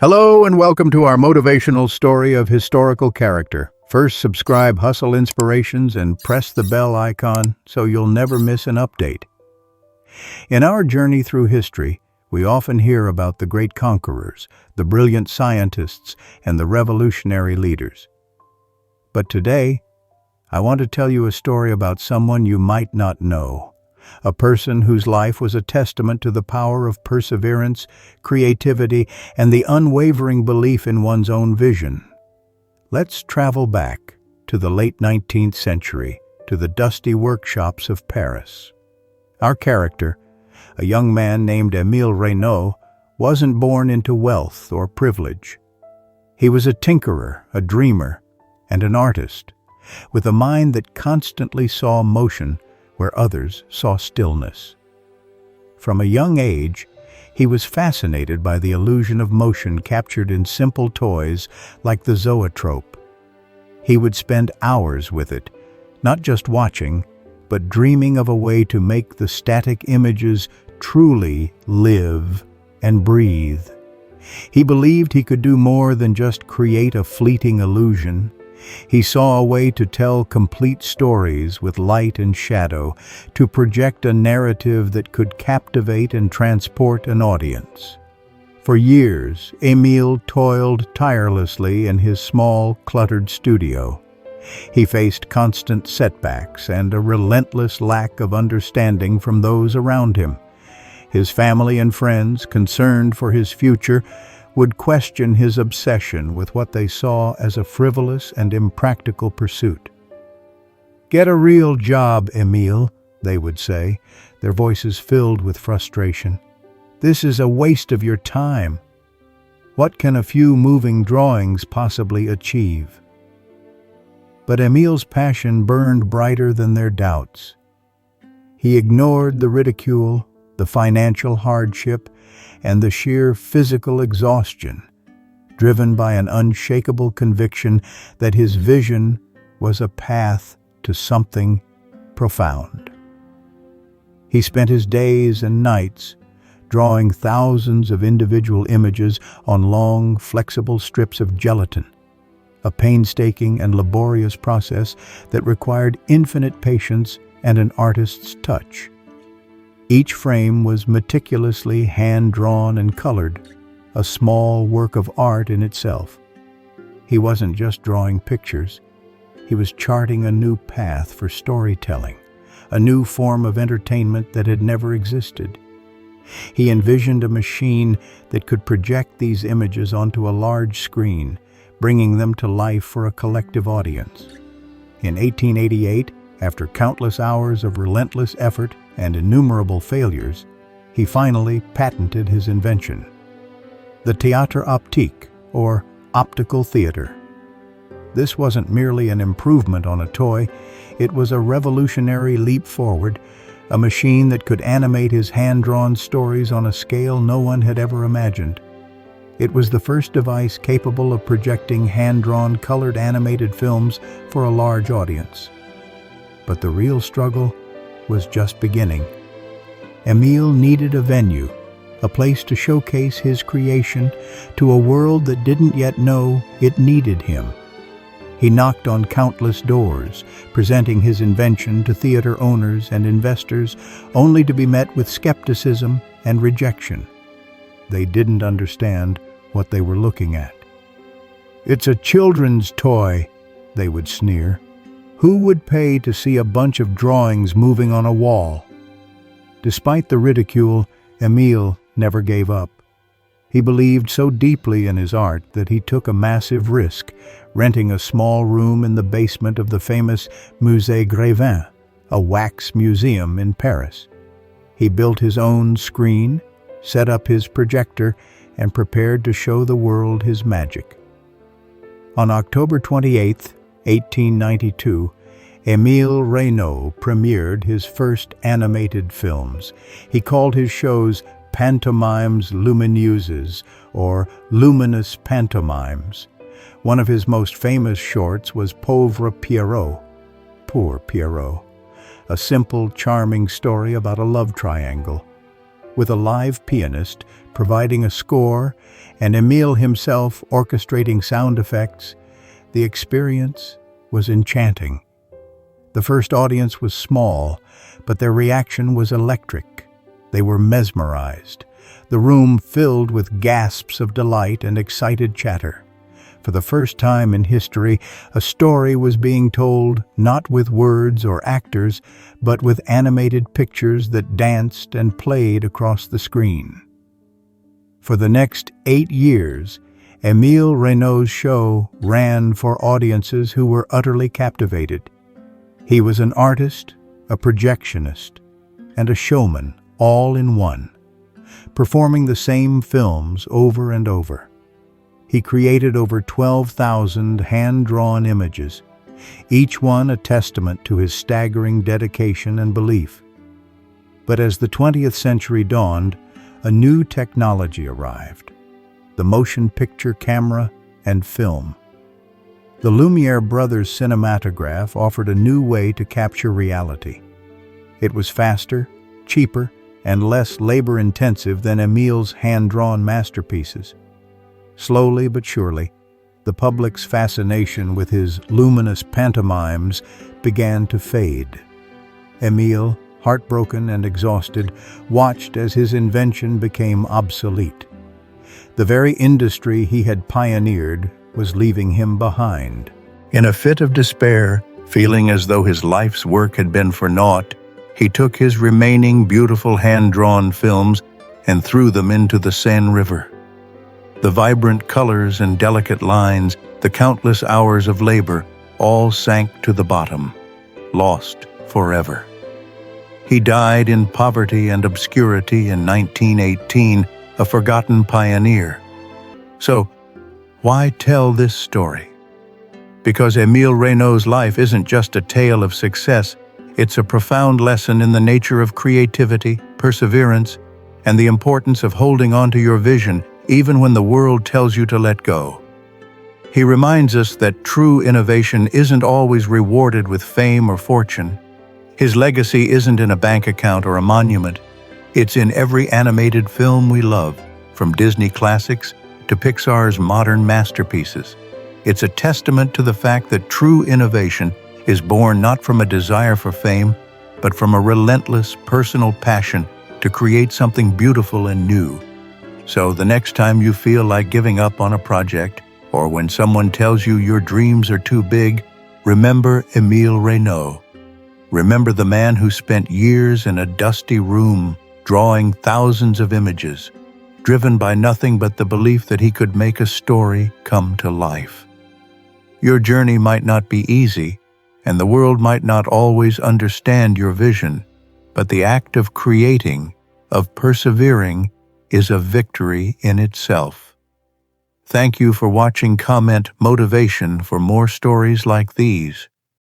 Hello and welcome to our motivational story of historical character. First, subscribe Hustle Inspirations and press the bell icon so you'll never miss an update. In our journey through history, we often hear about the great conquerors, the brilliant scientists, and the revolutionary leaders. But today, I want to tell you a story about someone you might not know. A person whose life was a testament to the power of perseverance, creativity, and the unwavering belief in one's own vision. Let's travel back to the late 19th century, to the dusty workshops of Paris. Our character, a young man named Emile Reynaud, wasn't born into wealth or privilege. He was a tinkerer, a dreamer, and an artist, with a mind that constantly saw motion where others saw stillness. From a young age, he was fascinated by the illusion of motion captured in simple toys like the zoetrope. He would spend hours with it, not just watching, but dreaming of a way to make the static images truly live and breathe. He believed he could do more than just create a fleeting illusion. He saw a way to tell complete stories with light and shadow, to project a narrative that could captivate and transport an audience. For years, Emile toiled tirelessly in his small, cluttered studio. He faced constant setbacks and a relentless lack of understanding from those around him. His family and friends, concerned for his future, would question his obsession with what they saw as a frivolous and impractical pursuit. "Get a real job, Emile," they would say, their voices filled with frustration. "This is a waste of your time. What can a few moving drawings possibly achieve?" But Emile's passion burned brighter than their doubts. He ignored the ridicule, the financial hardship, and the sheer physical exhaustion, driven by an unshakable conviction that his vision was a path to something profound. He spent his days and nights drawing thousands of individual images on long, flexible strips of gelatin, a painstaking and laborious process that required infinite patience and an artist's touch. Each frame was meticulously hand-drawn and colored, a small work of art in itself. He wasn't just drawing pictures, he was charting a new path for storytelling, a new form of entertainment that had never existed. He envisioned a machine that could project these images onto a large screen, bringing them to life for a collective audience. In 1888, after countless hours of relentless effort and innumerable failures, he finally patented his invention, the Théâtre Optique, or optical theater. This wasn't merely an improvement on a toy, it was a revolutionary leap forward, a machine that could animate his hand-drawn stories on a scale no one had ever imagined. It was the first device capable of projecting hand-drawn colored animated films for a large audience. But the real struggle was just beginning. Emile needed a venue, a place to showcase his creation to a world that didn't yet know it needed him. He knocked on countless doors, presenting his invention to theater owners and investors, only to be met with skepticism and rejection. They didn't understand what they were looking at. "It's a children's toy," they would sneer. "Who would pay to see a bunch of drawings moving on a wall?" Despite the ridicule, Emile never gave up. He believed so deeply in his art that he took a massive risk, renting a small room in the basement of the famous Musée Grévin, a wax museum in Paris. He built his own screen, set up his projector, and prepared to show the world his magic. On October 28, 1892, Emile Reynaud premiered his first animated films. He called his shows Pantomimes Lumineuses, or Luminous Pantomimes. One of his most famous shorts was Pauvre Pierrot, Poor Pierrot, a simple, charming story about a love triangle. with a live pianist providing a score and Emile himself orchestrating sound effects, the experience was enchanting. The first audience was small, but their reaction was electric. They were mesmerized, the room filled with gasps of delight and excited chatter. For the first time in history, a story was being told not with words or actors, but with animated pictures that danced and played across the screen. For the next 8 years, Emile Reynaud's show ran for audiences who were utterly captivated. He was an artist, a projectionist, and a showman all in one, performing the same films over and over. He created over 12,000 hand-drawn images, each one a testament to his staggering dedication and belief. But as the 20th century dawned, a new technology arrived: the motion picture camera and film. The Lumiere brothers' cinematograph offered a new way to capture reality. It was faster, cheaper, and less labor-intensive than Emile's hand-drawn masterpieces. Slowly but surely, the public's fascination with his luminous pantomimes began to fade. Emile, heartbroken and exhausted, watched as his invention became obsolete. The very industry he had pioneered was leaving him behind. In a fit of despair, feeling as though his life's work had been for naught, he took his remaining beautiful hand-drawn films and threw them into the Seine River. The vibrant colors and delicate lines, the countless hours of labor, all sank to the bottom, lost forever. He died in poverty and obscurity in 1918, a forgotten pioneer. So, why tell this story? Because Emile Reynaud's life isn't just a tale of success, it's a profound lesson in the nature of creativity, perseverance, and the importance of holding on to your vision even when the world tells you to let go. He reminds us that true innovation isn't always rewarded with fame or fortune. His legacy isn't in a bank account or a monument. It's in every animated film we love, from Disney classics to Pixar's modern masterpieces. It's a testament to the fact that true innovation is born not from a desire for fame, but from a relentless personal passion to create something beautiful and new. So the next time you feel like giving up on a project, or when someone tells you your dreams are too big, remember Emile Reynaud. Remember the man who spent years in a dusty room drawing thousands of images, driven by nothing but the belief that he could make a story come to life. Your journey might not be easy, and the world might not always understand your vision, but the act of creating, of persevering, is a victory in itself. Thank you for watching. Comment motivation for more stories like these.